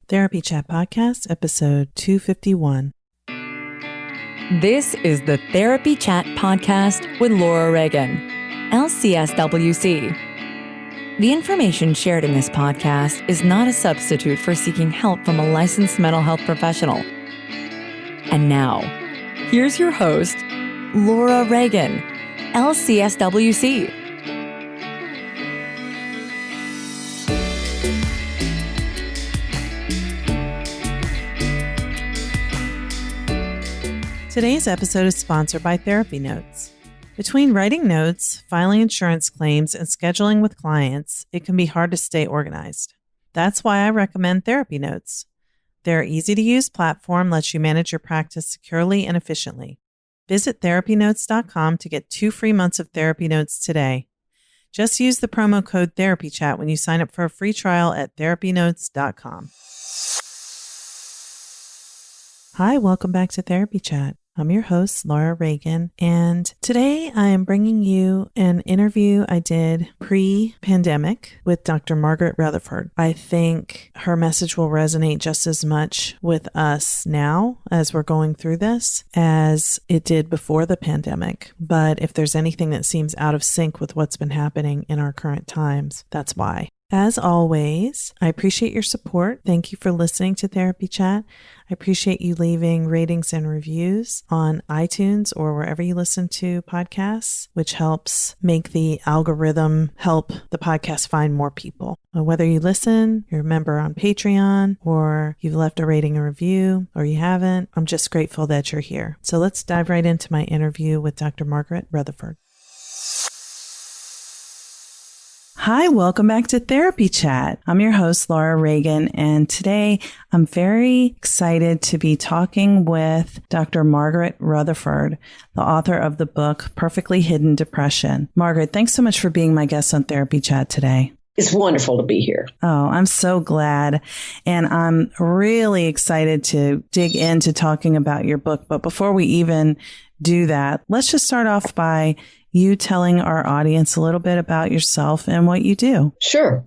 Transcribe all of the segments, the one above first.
Therapy Chat Podcast, episode 251. This is the Therapy Chat Podcast with Laura Reagan, LCSW-C. The information shared in this podcast is not a substitute for seeking help from a licensed mental health professional. And now, here's your host, Laura Reagan, LCSW-C. Today's episode is sponsored by Therapy Notes. Between writing notes, filing insurance claims, and scheduling with clients, it can be hard to stay organized. That's why I recommend Therapy Notes. Their easy-to-use platform lets you manage your practice securely and efficiently. Visit therapynotes.com to get 2 free months of Therapy Notes today. Just use the promo code TherapyChat when you sign up for a free trial at therapynotes.com. Hi, welcome back to Therapy Chat. I'm your host, Laura Reagan, and today I am bringing you an interview I did pre-pandemic with Dr. Margaret Rutherford. I think her message will resonate just as much with us now as we're going through this as it did before the pandemic. But if there's anything that seems out of sync with what's been happening in our current times, that's why. As always, I appreciate your support. Thank you for listening to Therapy Chat. I appreciate you leaving ratings and reviews on iTunes or wherever you listen to podcasts, which helps make the algorithm help the podcast find more people. Whether you listen, you're a member on Patreon, or you've left a rating and review, or you haven't, I'm just grateful that you're here. So let's dive right into my interview with Dr. Margaret Rutherford. Hi, welcome back to Therapy Chat. I'm your host, Laura Reagan, and today I'm very excited to be talking with Dr. Margaret Rutherford, the author of the book, Perfectly Hidden Depression. Margaret, thanks so much for being my guest on Therapy Chat today. It's wonderful to be here. Oh, I'm so glad. And I'm really excited to dig into talking about your book. But before we even do that, let's just start off by you telling our audience a little bit about yourself and what you do. Sure.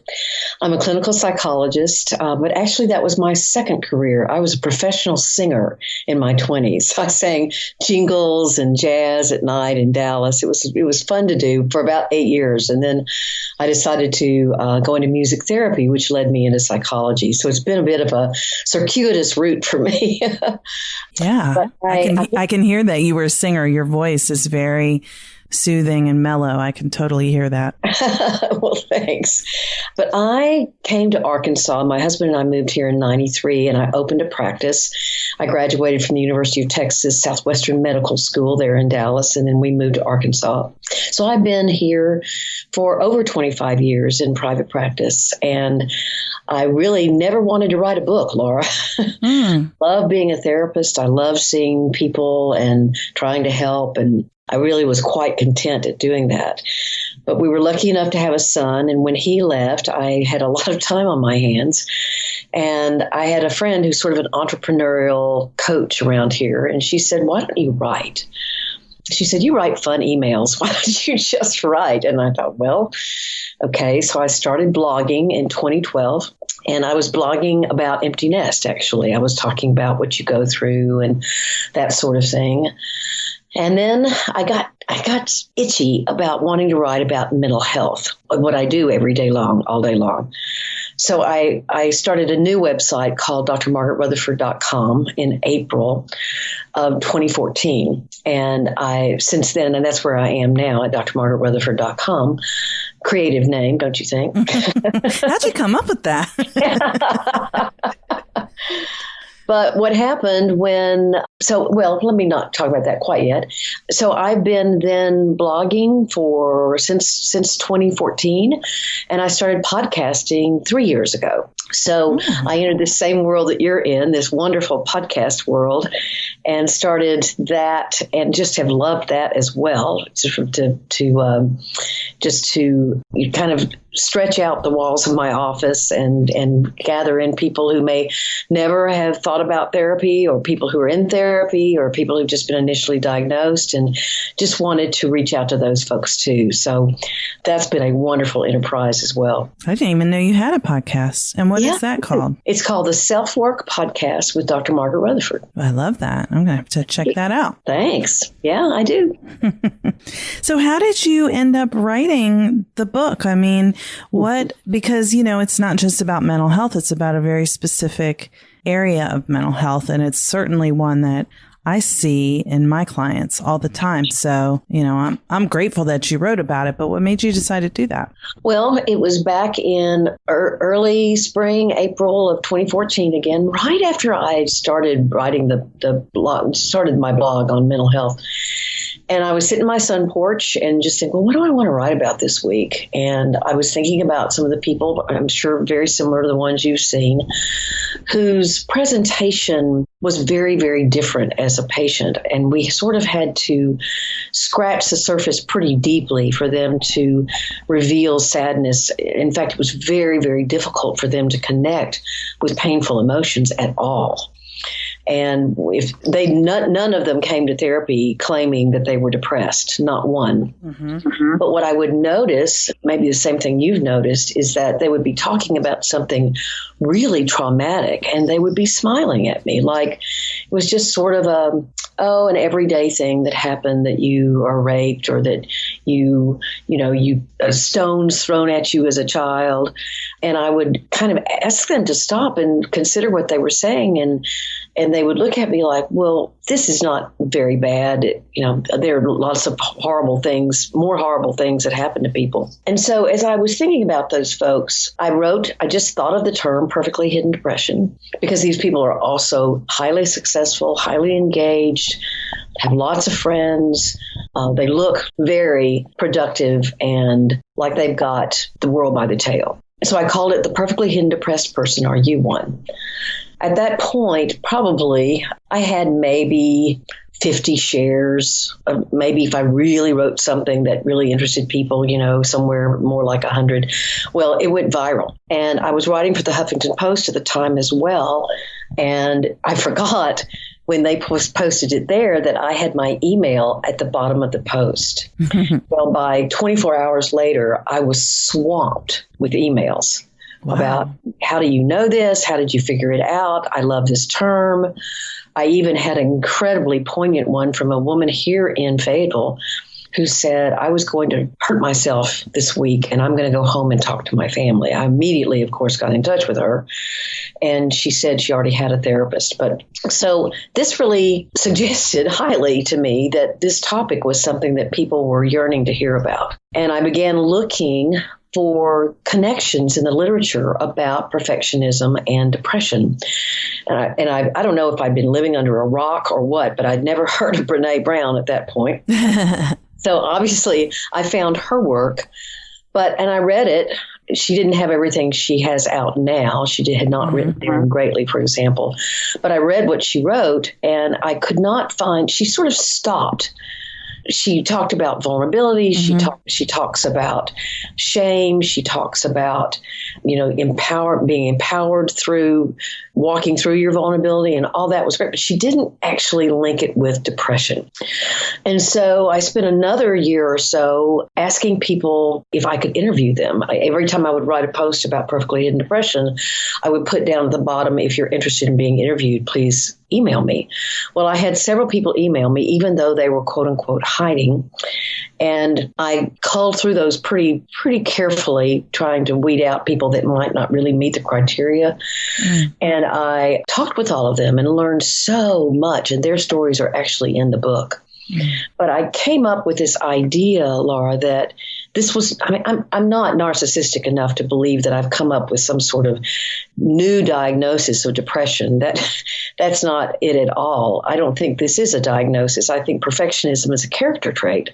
I'm a clinical psychologist, but actually that was my second career. I was a professional singer in my 20s. I sang jingles and jazz at night in Dallas. It was fun to do for about 8 years. And then I decided to go into music therapy, which led me into psychology. So it's been a bit of a circuitous route for me. Yeah, I can hear that you were a singer. Your voice is very soothing and mellow. I can totally hear that. Well, thanks. But I came to Arkansas. My husband and I moved here in 93, and I opened a practice. I graduated from the University of Texas Southwestern Medical School there in Dallas, and then we moved to Arkansas. So I've been here for over 25 years in private practice, and I really never wanted to write a book, Laura. Love being a therapist. I love seeing people and trying to help, and I really was quite content at doing that. But we were lucky enough to have a son. And when he left, I had a lot of time on my hands. And I had a friend who's sort of an entrepreneurial coach around here. And she said, why don't you write? She said, you write fun emails. Why don't you just write? And I thought, well, okay. So I started blogging in 2012. And I was blogging about empty nest, actually. I was talking about what you go through and that sort of thing. And then I got itchy about wanting to write about mental health, what I do every day long, all day long. So I started a new website called drmargaretrutherford.com in April of 2014. And since then, and that's where I am now at drmargaretrutherford.com. Creative name, don't you think? How'd you come up with that? But what happened let me not talk about that quite yet. So I've been then blogging since 2014, and I started podcasting 3 years ago. So I entered the same world that you're in, this wonderful podcast world, and started that, and just have loved that as well. To you kind of stretch out the walls of my office and gather in people who may never have thought about therapy, or people who are in therapy, or people who've just been initially diagnosed, and just wanted to reach out to those folks too. So that's been a wonderful enterprise as well. I didn't even know you had a podcast. And what is that called? It's called the Self-Work Podcast with Dr. Margaret Rutherford. I love that. I'm going to have to check that out. Thanks. Yeah, I do. So how did you end up writing the book? I mean, because, it's not just about mental health. It's about a very specific area of mental health. And it's certainly one that I see in my clients all the time. So, I'm grateful that you wrote about it, but what made you decide to do that? Well, it was back in early spring, April of 2014 again, right after I started writing the blog, started my blog on mental health. And I was sitting in my sun porch and just thinking, well, what do I want to write about this week? And I was thinking about some of the people, I'm sure very similar to the ones you've seen, whose presentation was very, very different as a patient. And we sort of had to scratch the surface pretty deeply for them to reveal sadness. In fact, it was very, very difficult for them to connect with painful emotions at all. And if none of them came to therapy claiming that they were depressed, not one. Mm-hmm. But what I would notice, maybe the same thing you've noticed, is that they would be talking about something really traumatic and they would be smiling at me like it was just sort of an everyday thing that happened, that you are raped, or that you stones thrown at you as a child. And I would kind of ask them to stop and consider what they were saying. And they would look at me like, well, this is not very bad. There are lots of more horrible things that happen to people. And so as I was thinking about those folks, I just thought of the term perfectly hidden depression, because these people are also highly successful, highly engaged, have lots of friends. They look very productive and like they've got the world by the tail. So I called it the perfectly hidden depressed person. Are you one? At that point, probably I had maybe 50 shares. Maybe if I really wrote something that really interested people, somewhere more like 100. Well, it went viral. And I was writing for the Huffington Post at the time as well. And I forgot when they posted it there that I had my email at the bottom of the post. Well, by 24 hours later, I was swamped with emails. Wow. About how do you know this? How did you figure it out? I love this term. I even had an incredibly poignant one from a woman here in Fayetteville who said, I was going to hurt myself this week and I'm going to go home and talk to my family. I immediately, of course, got in touch with her. And she said she already had a therapist. But so this really suggested highly to me that this topic was something that people were yearning to hear about. And I began looking for connections in the literature about perfectionism and depression. And I don't know if I'd been living under a rock or what, but I'd never heard of Brene Brown at that point. So obviously I found her work, and I read it. She didn't have everything she has out now. She had not written Daring Greatly, for example. But I read what she wrote, and I could not find, she sort of stopped. She talked about vulnerability. Mm-hmm. She talks about shame. She talks about, being empowered through walking through your vulnerability, and all that was great. But she didn't actually link it with depression. And so I spent another year or so asking people if I could interview them. Every time I would write a post about perfectly hidden depression, I would put down at the bottom, if you're interested in being interviewed, please email me. Well, I had several people email me, even though they were quote unquote hiding. And I culled through those pretty carefully, trying to weed out people that might not really meet the criteria. And I talked with all of them and learned so much. And their stories are actually in the book. But I came up with this idea, Laura, that this was, I'm not narcissistic enough to believe that I've come up with some sort of new diagnosis of depression. That's not it at all. I don't think this is a diagnosis. I think perfectionism is a character trait.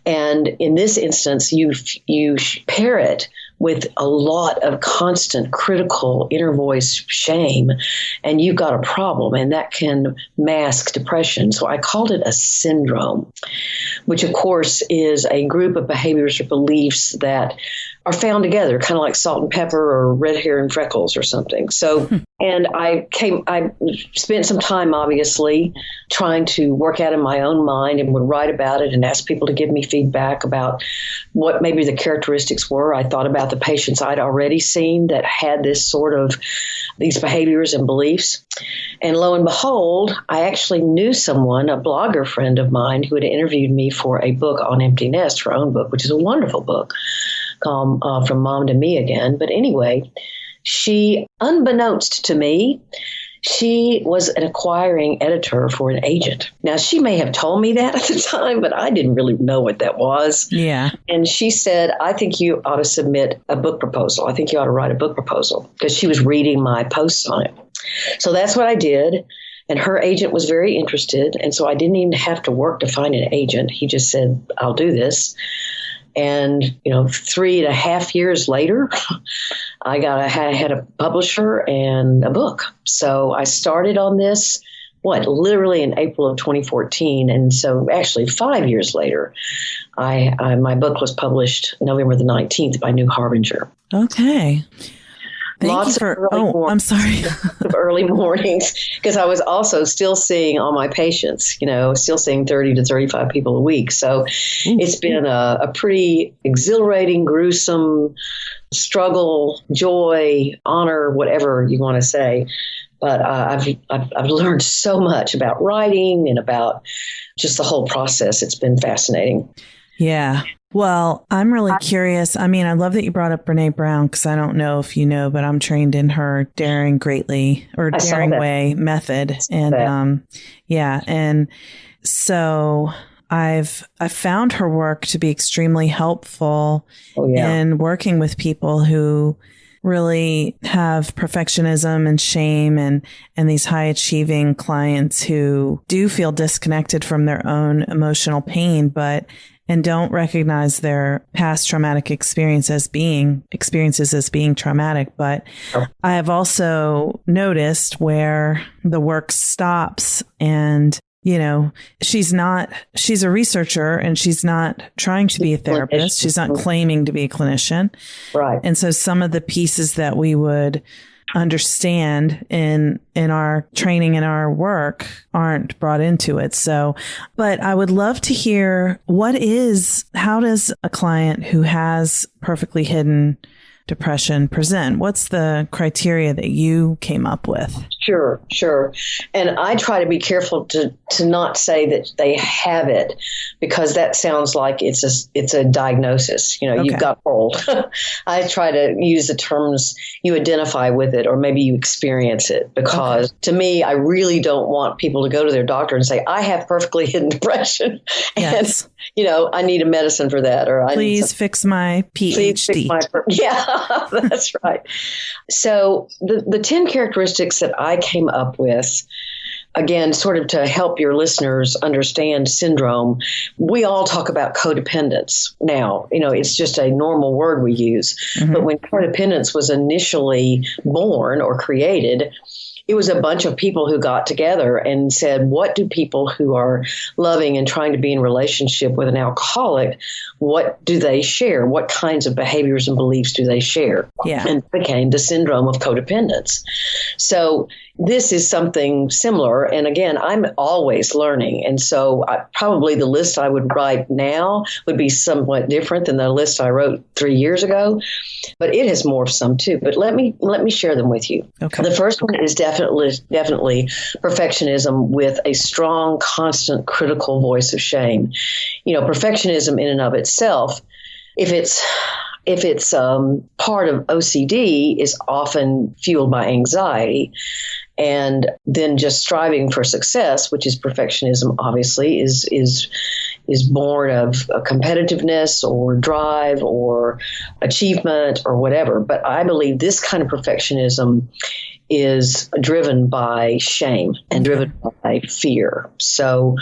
And in this instance, you pair it with a lot of constant critical inner voice shame, and you've got a problem, and that can mask depression. So I called it a syndrome, which of course is a group of behaviors or beliefs that are found together, kind of like salt and pepper or red hair and freckles or something. So, and I spent some time, obviously, trying to work out in my own mind, and would write about it and ask people to give me feedback about what maybe the characteristics were. I thought about the patients I'd already seen that had this sort of these behaviors and beliefs. And lo and behold, I actually knew someone, a blogger friend of mine, who had interviewed me for a book on empty nest, her own book, which is a wonderful book, called From Mom to Me Again. But anyway, she, unbeknownst to me, she was an acquiring editor for an agent. Now, she may have told me that at the time, but I didn't really know what that was. Yeah. And she said, I think you ought to submit a book proposal. I think you ought to write a book proposal, because she was reading my posts on it. So that's what I did. And her agent was very interested. And so I didn't even have to work to find an agent. He just said, I'll do this. And, 3.5 years later, I had a publisher and a book. So I started on this, literally in April of 2014. And so actually 5 years later, my book was published November the 19th by New Harbinger. Okay. Lots of I'm sorry. of early mornings, because I was also still seeing all my patients, still seeing 30 to 35 people a week. So it's been a pretty exhilarating, gruesome struggle, joy, honor, whatever you want to say. But I've learned so much about writing and about just the whole process. It's been fascinating. Yeah. Well, I'm really curious. I mean, I love that you brought up Brene Brown, because I don't know if you know, but I'm trained in her Daring Way method. And and so I've found her work to be extremely helpful in working with people who really have perfectionism and shame and these high achieving clients who do feel disconnected from their own emotional pain, and don't recognize their past traumatic experiences as being traumatic. But I have also noticed where the work stops, and she's a researcher, and she's not trying to be a therapist. She's not claiming to be a clinician. Right. And so some of the pieces that we would understand in our training and our work aren't brought into it. So, but I would love to hear how does a client who has perfectly hidden depression present? What's the criteria that you came up with? Sure. And I try to be careful to not say that they have it, because that sounds like it's a diagnosis. Okay. You've got hold. I try to use the terms you identify with it, or maybe you experience it, because to me, I really don't want people to go to their doctor and say, I have perfectly hidden depression. Yes. And, I need a medicine for that, or please fix my PhD. That's right. So the 10 characteristics that I came up with, again, sort of to help your listeners understand syndrome, we all talk about codependence now. It's just a normal word we use. Mm-hmm. But when codependence was initially born or created, it was a bunch of people who got together and said, what do people who are loving and trying to be in relationship with an alcoholic, what do they share? What kinds of behaviors and beliefs do they share? Yeah. And it became the syndrome of codependence. So this is something similar. And again, I'm always learning. And so probably the list I would write now would be somewhat different than the list I wrote 3 years ago. But it has morphed some too. But let me share them with you. Okay. The first one is definitely perfectionism with a strong, constant, critical voice of shame. Perfectionism in and of itself, if it's part of OCD, is often fueled by anxiety. And then just striving for success, which is perfectionism, obviously, is born of competitiveness or drive or achievement or whatever. But I believe this kind of perfectionism is driven by shame and driven by by fear. So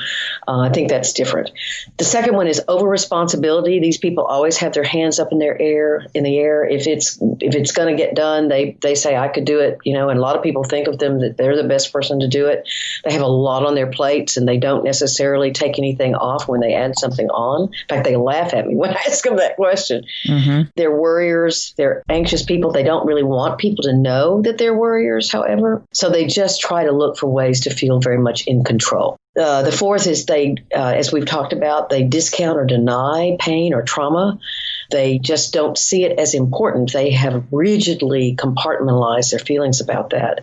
I think that's different. The second one is over responsibility. These people always have their hands up in the air. If it's going to get done, they say, I could do it, and a lot of people think of them that they're the best person to do it. They have a lot on their plates and they don't necessarily take anything off when they add something on. In fact, they laugh at me when I ask them that question. Mm-hmm. They're worriers. They're anxious people. They don't really want people to know that they're worriers, however. So they just try to look for ways to feel very much in control. The fourth is they, as we've talked about, they discount or deny pain or trauma. They just don't see it as important. They have rigidly compartmentalized their feelings about that.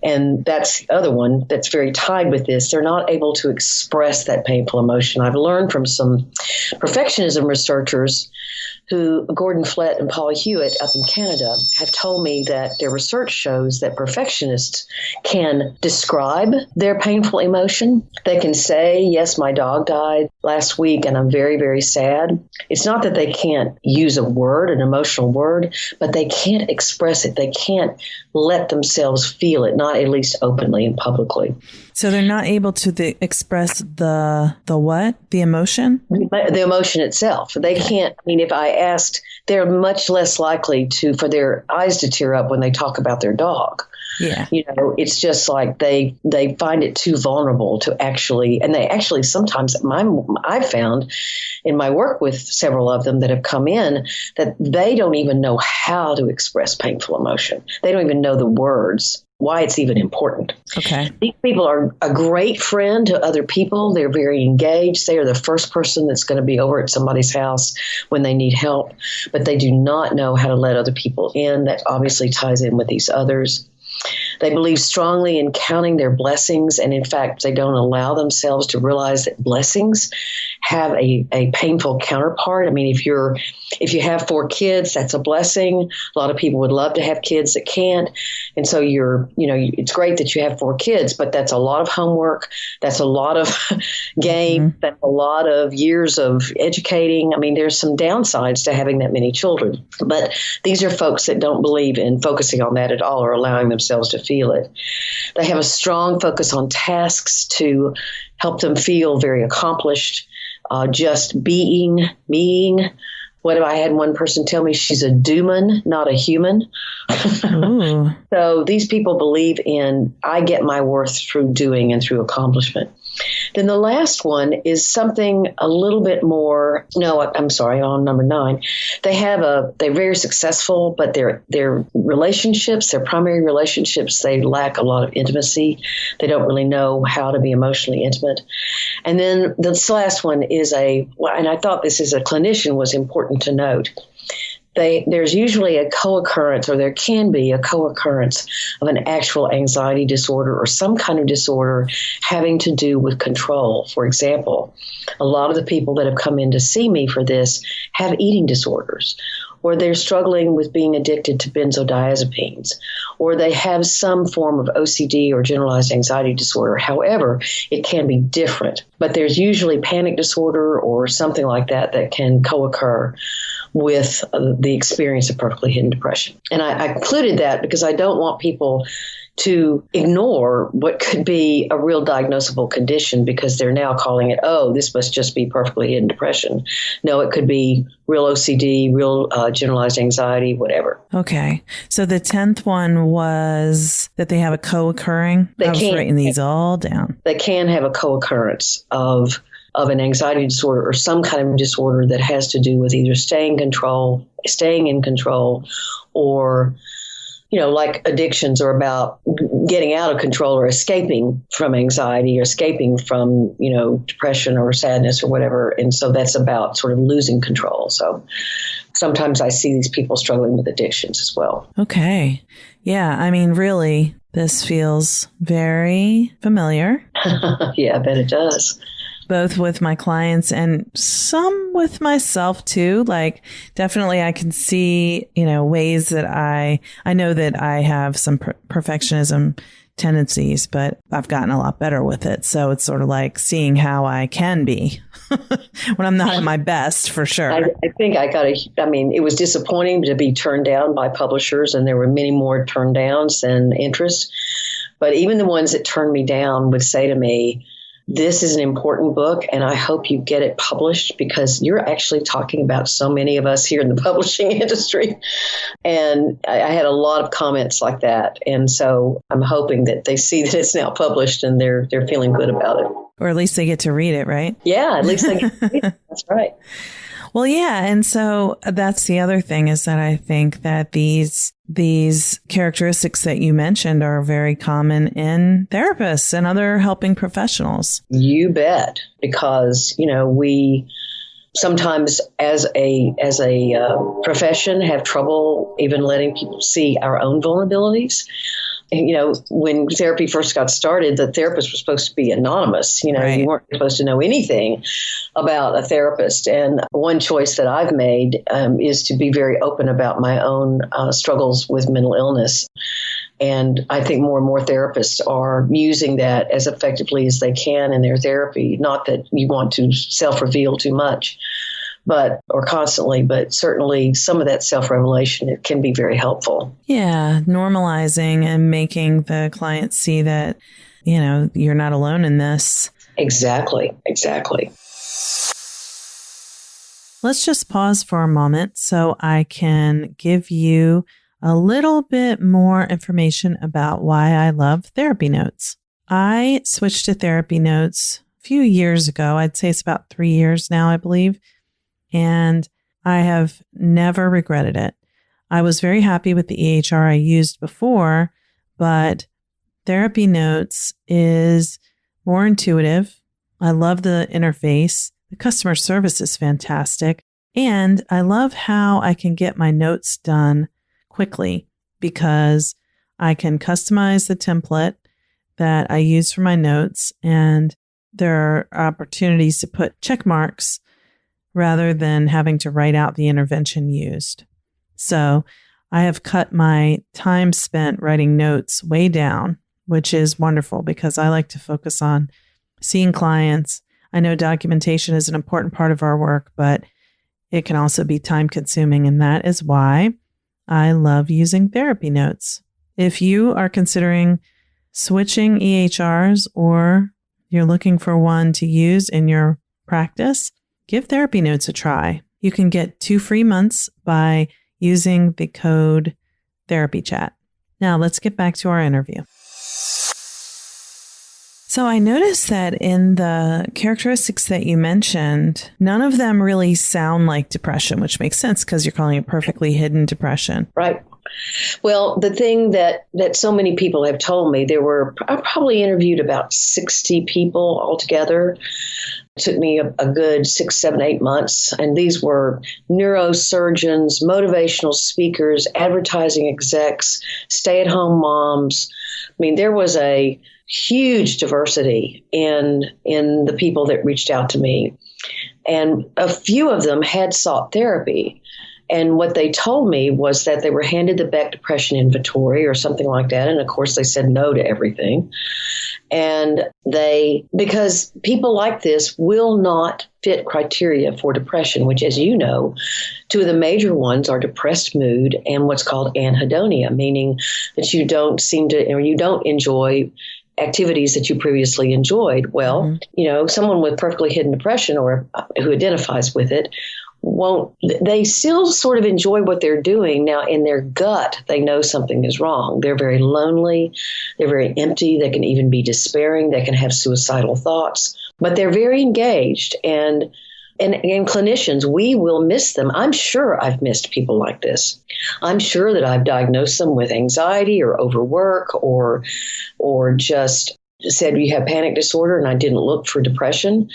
And that's the other one that's very tied with this. They're not able to express that painful emotion. I've learned from some perfectionism researchers who, Gordon Flett and Paul Hewitt up in Canada, have told me that their research shows that perfectionists can describe their painful emotion. They can say, yes, my dog died last week and I'm very, very sad. It's not that they can't use a word, an emotional word, but they can't express it. They can't let themselves feel it, not at least openly and publicly. So they're not able to express the what? The emotion? The emotion itself. They can't. I mean, if I asked, they're much less likely for their eyes to tear up when they talk about their dog. Yeah. It's just like they find it too vulnerable to actually, and they actually sometimes, I've found in my work with several of them that have come in that they don't even know how to express painful emotion. They don't even know the words, why it's even important. Okay. These people are a great friend to other people. They're very engaged. They are the first person that's going to be over at somebody's house when they need help, but they do not know how to let other people in. That obviously ties in with these others. They believe strongly in counting their blessings, and in fact, they don't allow themselves to realize that blessings have a painful counterpart. I mean, if you have 4 kids, that's a blessing. A lot of people would love to have kids that can't, and so it's great that you have 4 kids, but that's a lot of homework. That's a lot of game. Mm-hmm. That's a lot of years of educating. I mean, there's some downsides to having that many children, but these are folks that don't believe in focusing on that at all or allowing themselves to feel it. They have a strong focus on tasks to help them feel very accomplished. Just being. What if I had one person tell me she's a doman, not a human? So these people believe in, I get my worth through doing and through accomplishment. Then the last one is something a little bit more, on number 9. They're very successful, but their relationships, their primary relationships, they lack a lot of intimacy. They don't really know how to be emotionally intimate. And then this last one is and I thought this as a clinician was important to note. There's usually a co-occurrence, or there can be a co-occurrence of an actual anxiety disorder or some kind of disorder having to do with control. For example, a lot of the people that have come in to see me for this have eating disorders, or they're struggling with being addicted to benzodiazepines, or they have some form of OCD or generalized anxiety disorder. However, it can be different, but there's usually panic disorder or something like that that can co-occur with the experience of perfectly hidden depression. And I included that because I don't want people to ignore what could be a real diagnosable condition because they're now calling it, this must just be perfectly hidden depression. No, it could be real OCD, real generalized anxiety, whatever. Okay. So the 10th one was that they have a co-occurring. I was writing these all down. They can have a co-occurrence of an anxiety disorder or some kind of disorder that has to do with either staying in control, or, like addictions are about getting out of control or escaping from anxiety or escaping from, depression or sadness or whatever. And so that's about sort of losing control. So sometimes I see these people struggling with addictions as well. Okay. Yeah. I mean, really, this feels very familiar. Yeah, I bet it does. Both with my clients and some with myself too. Like definitely I can see, ways that I know that I have some perfectionism tendencies, but I've gotten a lot better with it. So it's sort of like seeing how I can be when I'm not at my best, for sure. I think it was disappointing to be turned down by publishers, and there were many more turn downs than interest. But even the ones that turned me down would say to me, this is an important book, and I hope you get it published because you're actually talking about so many of us here in the publishing industry. And I had a lot of comments like that. And so I'm hoping that they see that it's now published and they're feeling good about it. Or at least they get to read it, right? Yeah, at least they get to read it. That's right. Well, yeah. And so that's the other thing is that I think that these characteristics that you mentioned are very common in therapists and other helping professionals. You bet. Because, we sometimes as a profession have trouble even letting people see our own vulnerabilities. When therapy first got started, the therapist was supposed to be anonymous. Right. You weren't supposed to know anything about a therapist. And one choice that I've made is to be very open about my own struggles with mental illness. And I think more and more therapists are using that as effectively as they can in their therapy. Not that you want to self-reveal too much, or constantly, but certainly some of that self-revelation, it can be very helpful. Yeah, normalizing and making the client see that, you're not alone in this. Exactly. Let's just pause for a moment so I can give you a little bit more information about why I love therapy notes. I switched to therapy notes a few years ago. I'd say it's about 3 years now, I believe. And I have never regretted it. I was very happy with the EHR I used before, but therapy notes is more intuitive. I love the interface. The customer service is fantastic. And I love how I can get my notes done quickly because I can customize the template that I use for my notes. And there are opportunities to put check marks rather than having to write out the intervention used. So I have cut my time spent writing notes way down, which is wonderful because I like to focus on seeing clients. I know documentation is an important part of our work, but it can also be time consuming. And that is why I love using therapy notes. If you are considering switching EHRs or you're looking for one to use in your practice, give therapy notes a try. You can get 2 free months by using the code TherapyChat. Now let's get back to our interview. So I noticed that in the characteristics that you mentioned, none of them really sound like depression, which makes sense because you're calling it perfectly hidden depression. Right. Well, the thing that so many people have told me, I probably interviewed about 60 people altogether. It took me a good 6, 7, 8 months. And these were neurosurgeons, motivational speakers, advertising execs, stay-at-home moms. I mean, there was a huge diversity in the people that reached out to me. And a few of them had sought therapy. And what they told me was that they were handed the Beck Depression Inventory or something like that. And of course, they said no to everything. And because people like this will not fit criteria for depression, which, as you know, 2 of the major ones are depressed mood and what's called anhedonia, meaning that you don't enjoy activities that you previously enjoyed. Well, someone with perfectly hidden depression or who identifies with it they still sort of enjoy what they're doing. Now, in their gut, they know something is wrong. They're very lonely. They're very empty. They can even be despairing. They can have suicidal thoughts, but they're very engaged. And clinicians, we will miss them. I'm sure I've missed people like this. I'm sure that I've diagnosed them with anxiety or overwork or just said you have panic disorder and I didn't look for depression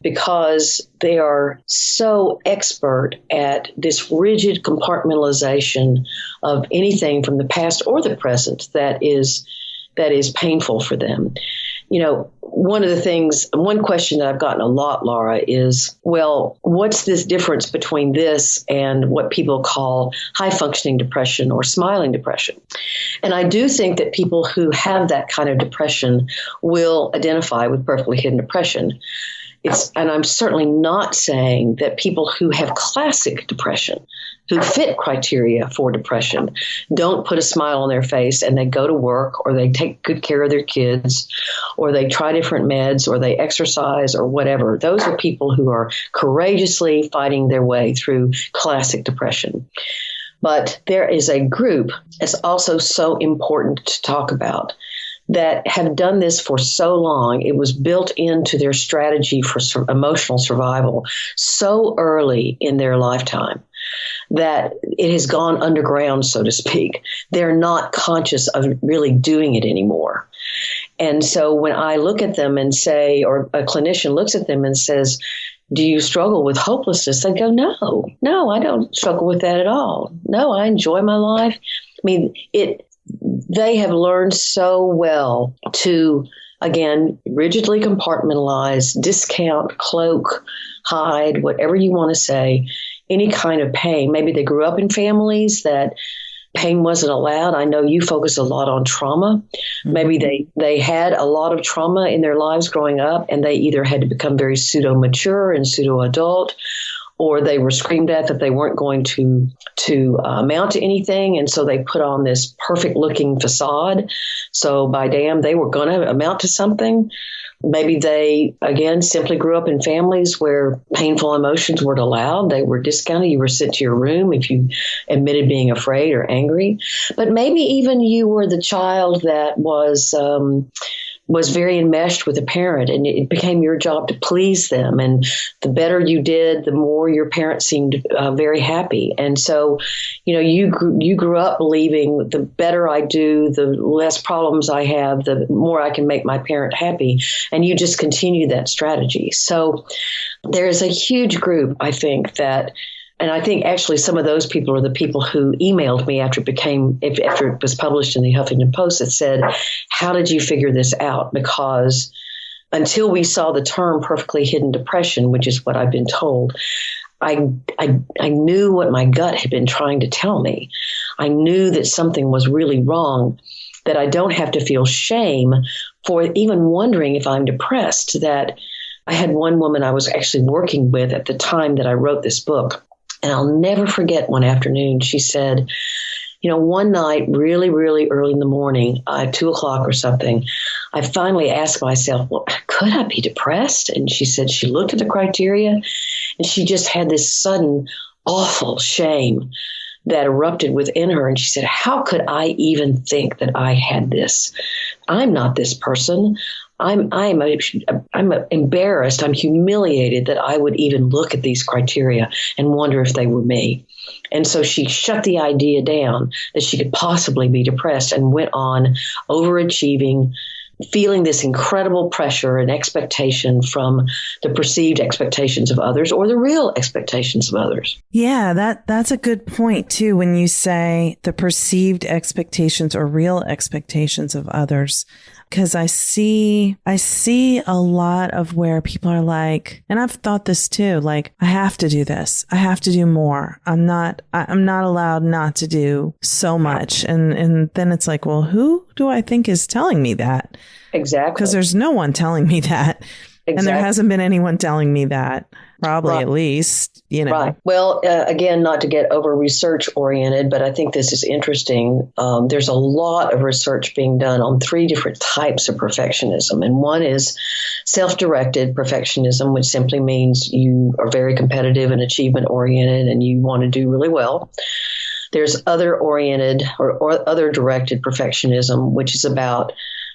because they are so expert at this rigid compartmentalization of anything from the past or the present that is painful for them. One question that I've gotten a lot, Laura, is, well, what's this difference between this and what people call high-functioning depression or smiling depression? And I do think that people who have that kind of depression will identify with perfectly hidden depression. And I'm certainly not saying that people who have classic depression who fit criteria for depression don't put a smile on their face, and they go to work, or they take good care of their kids, or they try different meds, or they exercise, or whatever. Those are people who are courageously fighting their way through classic depression. But there is a group that's also so important to talk about that have done this for so long. It was built into their strategy for emotional survival so early in their lifetime that it has gone underground, so to speak. They're not conscious of really doing it anymore. And so when I look at them and say, or a clinician looks at them and says, do you struggle with hopelessness? They go, no, I don't struggle with that at all. No, I enjoy my life. I mean, they have learned so well to, again, rigidly compartmentalize, discount, cloak, hide, whatever you want to say, any kind of pain. Maybe they grew up in families that pain wasn't allowed. I know you focus a lot on trauma. Mm-hmm. Maybe they had a lot of trauma in their lives growing up, and they either had to become very pseudo-mature and pseudo-adult, or they were screamed at that they weren't going to amount to anything, and so they put on this perfect-looking facade. So by damn, they were going to amount to something. Maybe they, again, simply grew up in families where painful emotions weren't allowed. They were discounted. You were sent to your room if you admitted being afraid or angry. But maybe even you were the child that was very enmeshed with a parent, and it became your job to please them. And the better you did, the more your parents seemed very happy. And so, you grew up believing the better I do, the less problems I have, the more I can make my parent happy. And you just continue that strategy. So there is a huge group, I think, that. And I think actually some of those people are the people who emailed me after it was published in the Huffington Post that said, how did you figure this out? Because until we saw the term perfectly hidden depression, which is what I've been told, I knew what my gut had been trying to tell me. I knew that something was really wrong, that I don't have to feel shame for even wondering if I'm depressed. That I had one woman I was actually working with at the time that I wrote this book. And I'll never forget one afternoon, she said, one night, really, really early in the morning, 2:00 or something, I finally asked myself, well, could I be depressed? And she said she looked at the criteria, and she just had this sudden, awful shame that erupted within her. And she said, how could I even think that I had this? I'm not this person. I'm embarrassed. I'm humiliated that I would even look at these criteria and wonder if they were me. And so she shut the idea down that she could possibly be depressed and went on overachieving, feeling this incredible pressure and expectation from the perceived expectations of others or the real expectations of others. Yeah, that's a good point, too, when you say the perceived expectations or real expectations of others. Because I see a lot of where people are like, and I've thought this too, like, I have to do this. I have to do more. I'm not allowed not to do so much. And then it's like, well, who do I think is telling me that? Exactly. Because there's no one telling me that. Exactly. And there hasn't been anyone telling me that. Probably right. At least, Right. Well, again, not to get over research oriented, but I think this is interesting. There's a lot of research being done on 3 different types of perfectionism. And one is self-directed perfectionism, which simply means you are very competitive and achievement oriented and you want to do really well. There's other oriented or other directed perfectionism, which is about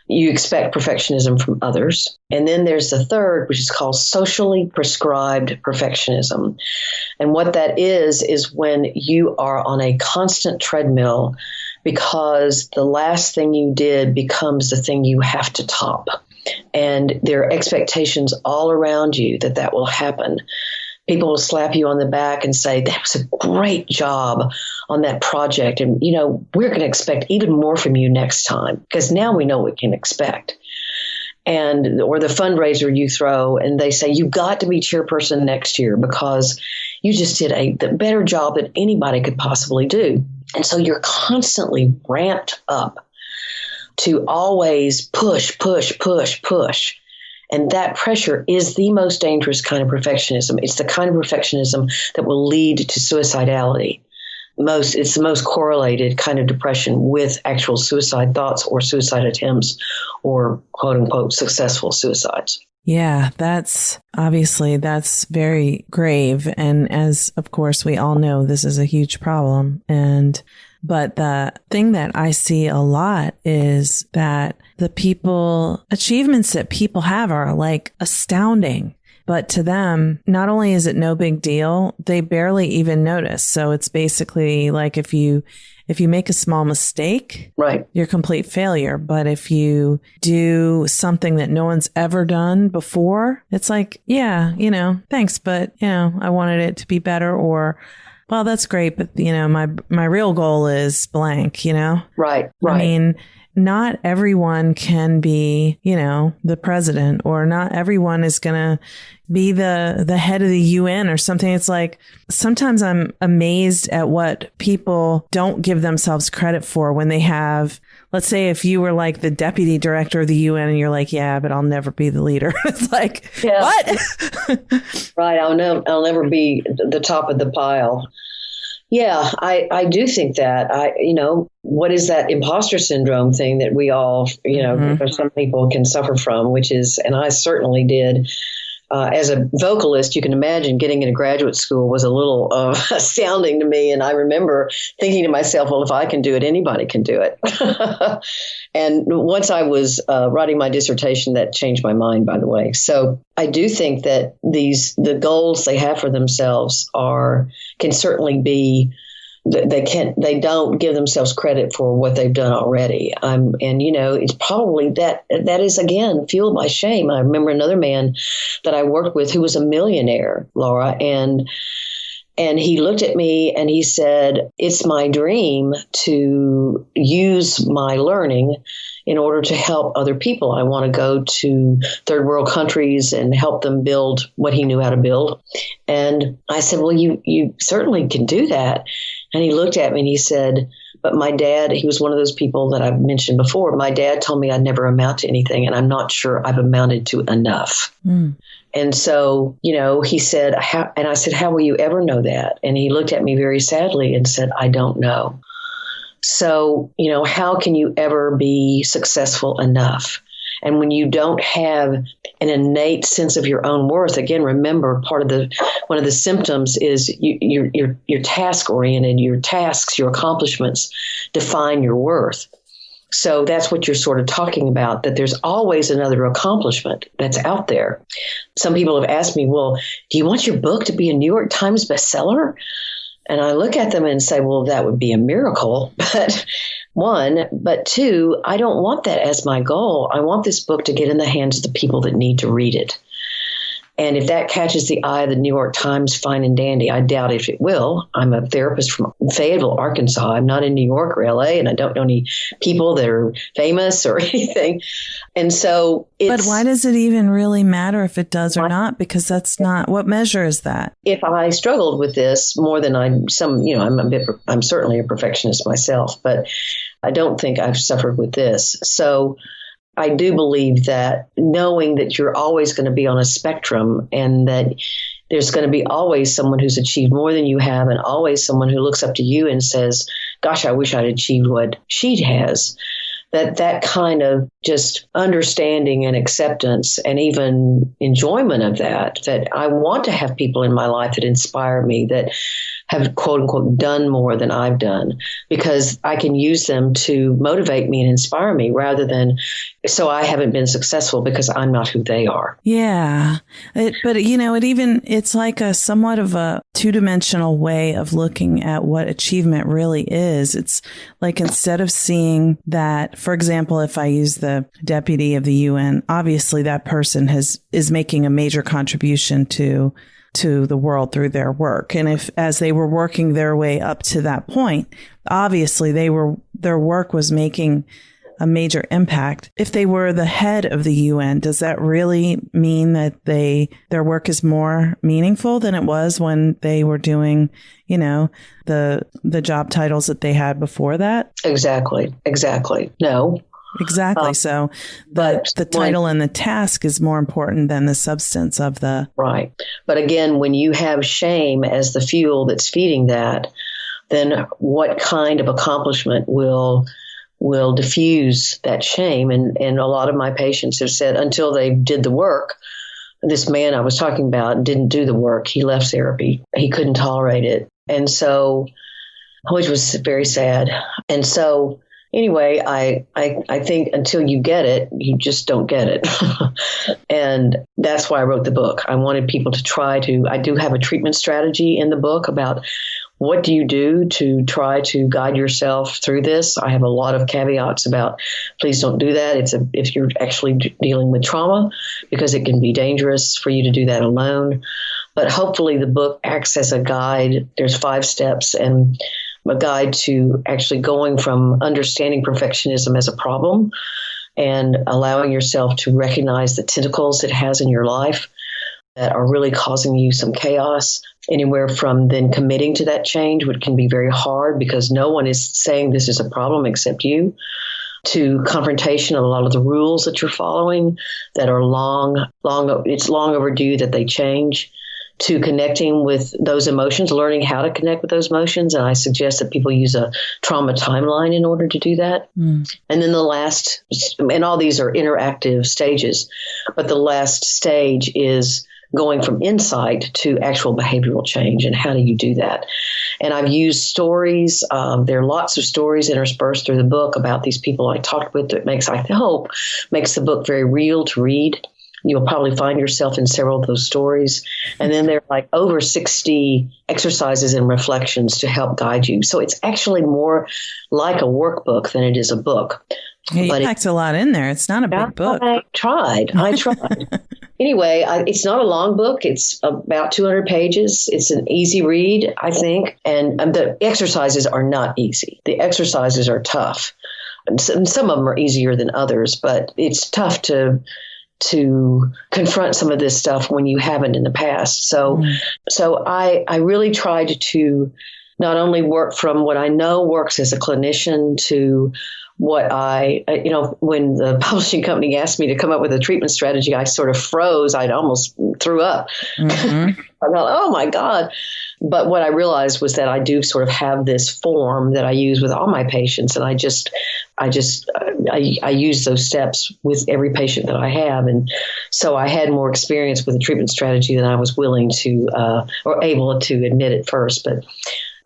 you expect perfectionism from others. And then there's the third, which is called socially prescribed perfectionism. And what that is when you are on a constant treadmill because the last thing you did becomes the thing you have to top. And there are expectations all around you that will happen. People will slap you on the back and say, that was a great job on that project. And, we're going to expect even more from you next time because now we know what we can expect. Or the fundraiser you throw and they say, you got to be chairperson next year because you just did the better job that anybody could possibly do. And so you're constantly ramped up to always push, push, push, push. And that pressure is the most dangerous kind of perfectionism. It's the kind of perfectionism that will lead to suicidality. it's the most correlated kind of depression with actual suicide thoughts or suicide attempts or quote unquote successful suicides. Yeah, that's very grave. And as of course we all know, this is a huge problem. But the thing that I see a lot is that the achievements that people have are like astounding. But to them, not only is it no big deal, they barely even notice. So it's basically like if you make a small mistake, right, you're a complete failure. But if you do something that no one's ever done before, it's like, yeah, thanks, but I wanted it to be better, or well, that's great, but my real goal is blank, Right. I mean, not everyone can be, the president, or not everyone is going to be the head of the UN or something. It's like, sometimes I'm amazed at what people don't give themselves credit for when they have, let's say if you were like the deputy director of the UN and you're like, yeah, but I'll never be the leader. It's like, yeah. What? Right. I'll never be the top of the pile. Yeah, I do think that what is that imposter syndrome thing that we all, some people can suffer from, which is, and I certainly did. As a vocalist, you can imagine getting into graduate school was a little astounding to me. And I remember thinking to myself, well, if I can do it, anybody can do it. And once I was writing my dissertation, that changed my mind, by the way. So I do think that the goals they have for themselves can certainly be, they don't give themselves credit for what they've done already. And it's probably that is again fueled by shame. I remember another man that I worked with who was a millionaire, Laura, and he looked at me and he said, "It's my dream to use my learning in order to help other people. I want to go to third world countries and help them build what he knew how to build." And I said, "Well, you certainly can do that." And he looked at me and he said, "But my dad," he was one of those people that I've mentioned before, "my dad told me I'd never amount to anything, and I'm not sure I've amounted to enough." Mm. And so, he said, and I said, "How will you ever know that?" And he looked at me very sadly and said, "I don't know." So, how can you ever be successful enough? And when you don't have an innate sense of your own worth, again, remember one of the symptoms is you're task oriented. Your tasks, your accomplishments define your worth. So that's what you're sort of talking about, that there's always another accomplishment that's out there. Some people have asked me, well, do you want your book to be a New York Times bestseller? And I look at them and say, well, that would be a miracle. But one, but two, I don't want that as my goal. I want this book to get in the hands of the people that need to read it. And if that catches the eye of the New York Times, fine and dandy. I doubt if it will. I'm a therapist from Fayetteville, Arkansas. I'm not in New York or LA, and I don't know any people that are famous or anything. And so But why does it even really matter if it does or not? Because that's not, what measure is that? If I struggled with this more than I'm certainly a perfectionist myself, but I don't think I've suffered with this. So I do believe that knowing that you're always going to be on a spectrum and that there's going to be always someone who's achieved more than you have and always someone who looks up to you and says, gosh, I wish I'd achieved what she has. That kind of just understanding and acceptance and even enjoyment of that I want to have people in my life that inspire me, that have, quote unquote, done more than I've done, because I can use them to motivate me and inspire me rather than, so I haven't been successful because I'm not who they are. Yeah. It's like a somewhat of a two-dimensional way of looking at what achievement really is. It's like, instead of seeing that, for example, if I use the deputy of the UN, obviously that person is making a major contribution to the world through their work. And if, as they were working their way up to that point, obviously their work was making a major impact. If they were the head of the UN, does that really mean that their work is more meaningful than it was when they were doing, the job titles that they had before that? Exactly. No. Exactly. So the title and the task is more important than the substance of the... Right. But again, when you have shame as the fuel that's feeding that, then what kind of accomplishment will diffuse that shame? And a lot of my patients have said until they did the work, this man I was talking about didn't do the work. He left therapy. He couldn't tolerate it. And so, which was very sad. And so anyway, I think until you get it, you just don't get it. And that's why I wrote the book. I wanted people to I do have a treatment strategy in the book about what do you do to try to guide yourself through this. I have a lot of caveats about please don't do that. If you're actually dealing with trauma, because it can be dangerous for you to do that alone. But hopefully the book acts as a guide. There's 5 steps and a guide to actually going from understanding perfectionism as a problem and allowing yourself to recognize the tentacles it has in your life that are really causing you some chaos. Anywhere from then committing to that change, which can be very hard because no one is saying this is a problem except you, to confrontation of a lot of the rules that you're following that are it's long overdue that they change, to connecting with those emotions, learning how to connect with those emotions. And I suggest that people use a trauma timeline in order to do that. And then the last, and all these are interactive stages, but the last stage is going from insight to actual behavioral change. And how do you do that? And I've used stories. There are lots of stories interspersed through the book about these people I talked with that makes the book very real to read. You'll probably find yourself in several of those stories. And then there are like over 60 exercises and reflections to help guide you. So it's actually more like a workbook than it is a book. Yeah, you packed a lot in there. It's not a big book. I tried. Anyway, it's not a long book. It's about 200 pages. It's an easy read, I think. And the exercises are not easy. The exercises are tough. And some of them are easier than others, but it's tough to confront some of this stuff when you haven't in the past. So I really tried to not only work from what I know works as a clinician to what when the publishing company asked me to come up with a treatment strategy, I sort of froze. I'd almost threw up. Mm-hmm. I thought, oh my God. But what I realized was that I do sort of have this form that I use with all my patients. And I use those steps with every patient that I have. And so I had more experience with the treatment strategy than I was willing to, or able to admit at first. But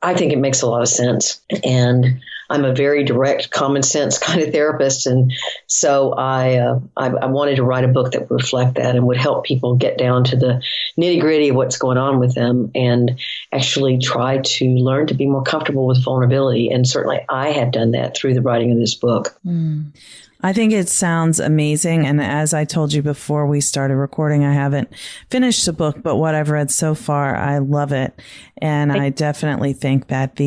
I think it makes a lot of sense. And I'm a very direct, common sense kind of therapist. And so I wanted to write a book that would reflect that and would help people get down to the nitty gritty of what's going on with them and actually try to learn to be more comfortable with vulnerability. And certainly I have done that through the writing of this book. I think it sounds amazing. And as I told you before we started recording, I haven't finished the book, but what I've read so far, I love it. And I definitely think that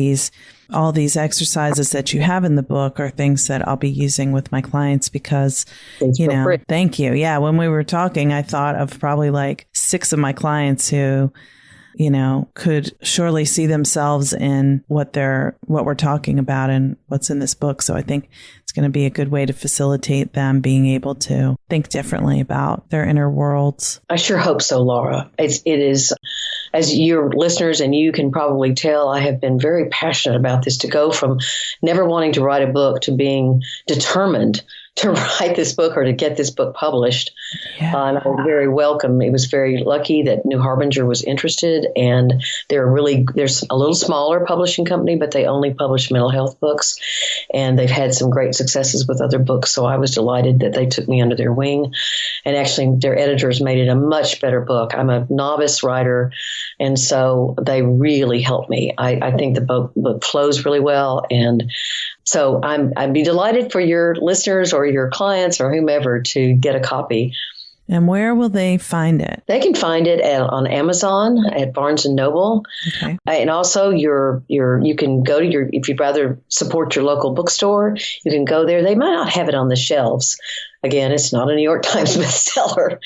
all these exercises that you have in the book are things that I'll be using with my clients because, thank you. Yeah. When we were talking, I thought of probably like 6 of my clients who, could surely see themselves in what we're talking about and what's in this book. So I think it's going to be a good way to facilitate them being able to think differently about their inner worlds. I sure hope so, Laura. It is, as your listeners and you can probably tell, I have been very passionate about this, to go from never wanting to write a book to being determined to write this book or to get this book published. Yeah. And I was very welcome. It was very lucky that New Harbinger was interested, and there's a little smaller publishing company, but they only publish mental health books, and they've had some great successes with other books. So I was delighted that they took me under their wing, and actually their editors made it a much better book. I'm a novice writer, and so they really helped me. I think the book flows really well, and so I'd be delighted for your listeners or your clients or whomever to get a copy. And where will they find it? They can find it on Amazon, at Barnes & Noble. Okay. And also you can go to if you'd rather support your local bookstore, you can go there. They might not have it on the shelves. Again, it's not a New York Times bestseller,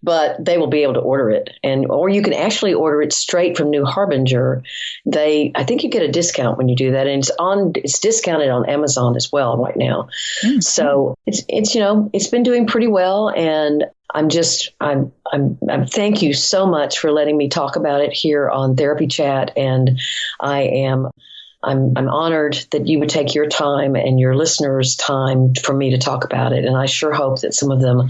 but they will be able to order it. Or you can actually order it straight from New Harbinger. I think you get a discount when you do that. And it's discounted on Amazon as well right now. Mm-hmm. So it's been doing pretty well. And I'm thank you so much for letting me talk about it here on Therapy Chat. And I'm honored that you would take your time and your listeners' time for me to talk about it. And I sure hope that some of them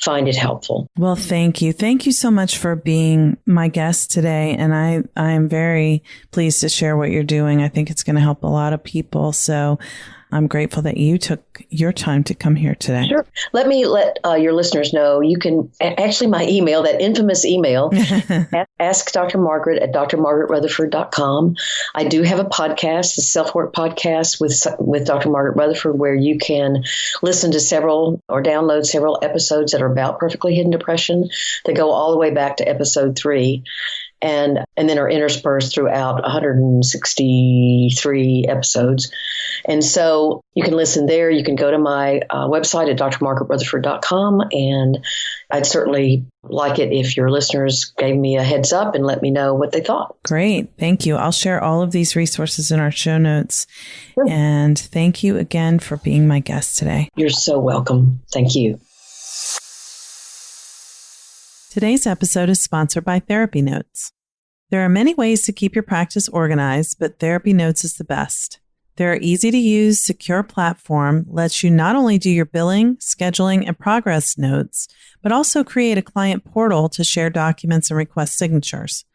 find it helpful. Well, thank you. Thank you so much for being my guest today. And I am very pleased to share what you're doing. I think it's going to help a lot of people. So I'm grateful that you took your time to come here today. Sure. Let your listeners know, you can actually, my email, that infamous email, ask Dr. Margaret at drmargaretrutherford.com. I do have a podcast, the Self-Work Podcast with Dr. Margaret Rutherford, where you can listen to several or download several episodes that are about perfectly hidden depression that go all the way back to episode 3. And then are interspersed throughout 163 episodes. And so you can listen there. You can go to my website at drmargaretrutherford.com. And I'd certainly like it if your listeners gave me a heads up and let me know what they thought. Great. Thank you. I'll share all of these resources in our show notes. Sure. And thank you again for being my guest today. You're so welcome. Thank you. Today's episode is sponsored by Therapy Notes. There are many ways to keep your practice organized, but Therapy Notes is the best. Their easy-to-use, secure platform lets you not only do your billing, scheduling, and progress notes, but also create a client portal to share documents and request signatures.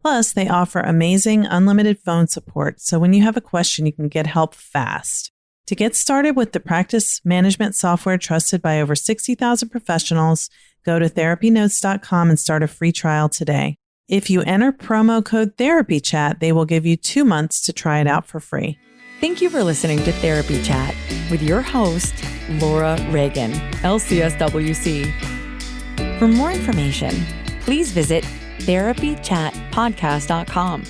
Plus, they offer amazing unlimited phone support, so when you have a question, you can get help fast. To get started with the practice management software trusted by over 60,000 professionals, go to therapynotes.com and start a free trial today. If you enter promo code TherapyChat, they will give you 2 months to try it out for free. Thank you for listening to Therapy Chat with your host, Laura Reagan, LCSW-C. For more information, please visit therapychatpodcast.com.